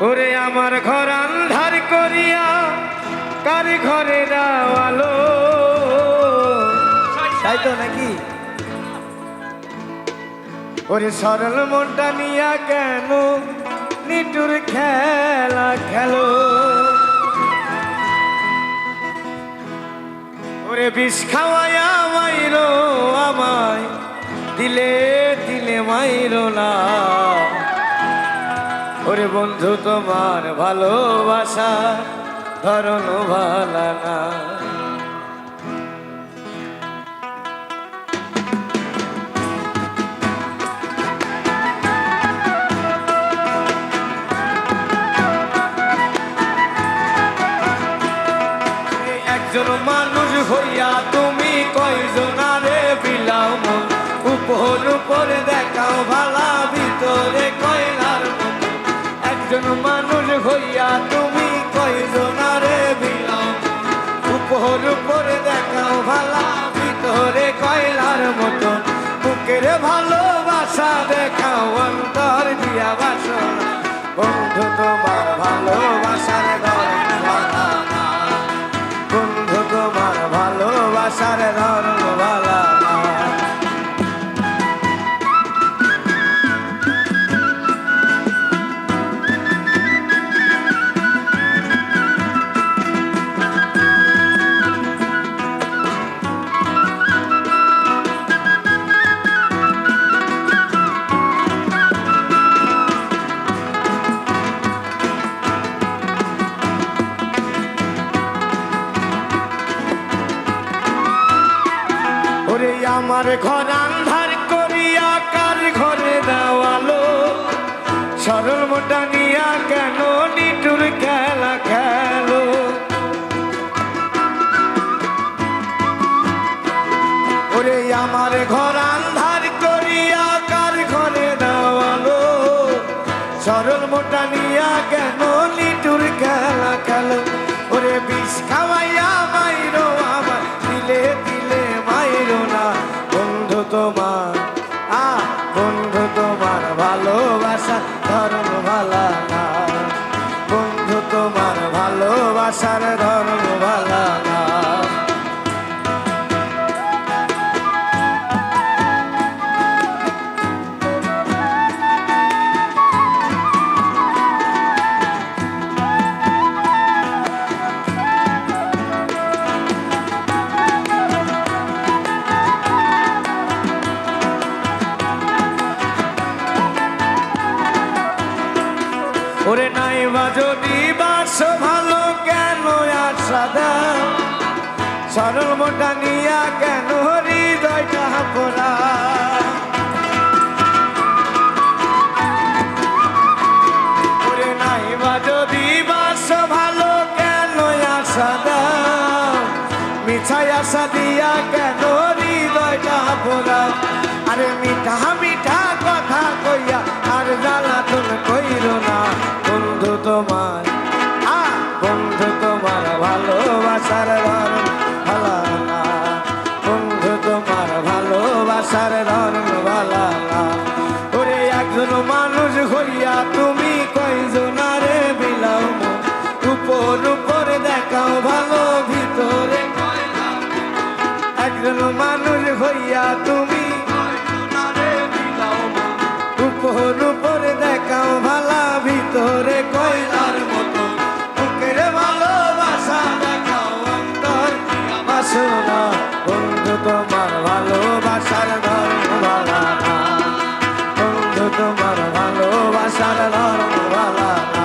ওরে আমার ঘর আন্ধার করিয়া কার ঘরে দাও আলো। তাই তো নাকি? ওরে সরল মনটা নিয়া কেন নিটুর খেলা খেলো। ওরে বিষ খাওয়াইয়া মাইরো আমায়, দিলে দিলে মাইরো না। ওরে বন্ধু তোমার ভালোবাসা ধরন ভালা না। একজন মানুষ হইয়া তুমি কয়জনারে বিলাও মন, উপর উপরে দেখাও ভালা ভিতরে কয়লার মন। একজন মানুষ হইয়া তুমি কয়জনারে বিলাও, উপর উপরে দেখাও ভালা ভিতরে কয়লার মতো। বুকের ভালোবাসা দেখাও অন্তর দিয়া বাসনা, বন্ধু তোমার ভালোবাসার ধরন ভালা না। বন্ধু তোমার ভালোবাসার ধরন ভালা না। ওরে আমার ঘর আন্ধার করিয়া কার ঘরে দাও আলো। সরল মোটা নিয়া কেন নিটুর খেলা খেলো। ওরে আমার ঘর আন্ধার করিয়া কার ঘরে দাও আলো। সরল মোটা নিয়া কেন নিটুর খেলা খেলো। ওরে বিষ খাওয়াইয়া মাইরো আমার, দিলে দিলে মাইরো না। বন্ধু তোমার বন্ধু তোমার ভালোবাসা ধরন ভালা না। বন্ধু তোমার ভালোবাসার ধরন ভালা না। ওরে নাইবা যদি বাসো ভালো কেন আশা দাও। সরল মোটা নিয়া কেন হৃদয়টা পোড়া। ওরে নাইবা যদি বাসো ভালো কেন আশা দাও। মিঠাই আশা দিয়া কেন হৃদয়টা পোড়া। আরে মিঠা মিঠা কথা কইয়া আর জ্বালাতন কইরো না। বন্ধু তোমার বন্ধু তোমার ভালোবাসার ধরন ভালা না। বন্ধু তোমার ভালোবাসার ধরন ভালা না। ওরে একজন মানুষ হইয়া তুমি কয়জনারে বিলাও মন, উপর উপরে দেখাও ভালো ভিতরে কয়লা। একজন মানুষ হইয়া তুমি কয়জনারে বিলাও মন, উপর উপরে দেখাও ভালা ভিতরে কয়লার মতো। বুকের ভালোবাসা দেখাও অন্তর দিয়া বাসনা। বন্ধু তোমার ভালোবাসার ধরন ভালা না। বন্ধু তোমার ভালোবাসার ধরন ভালা না।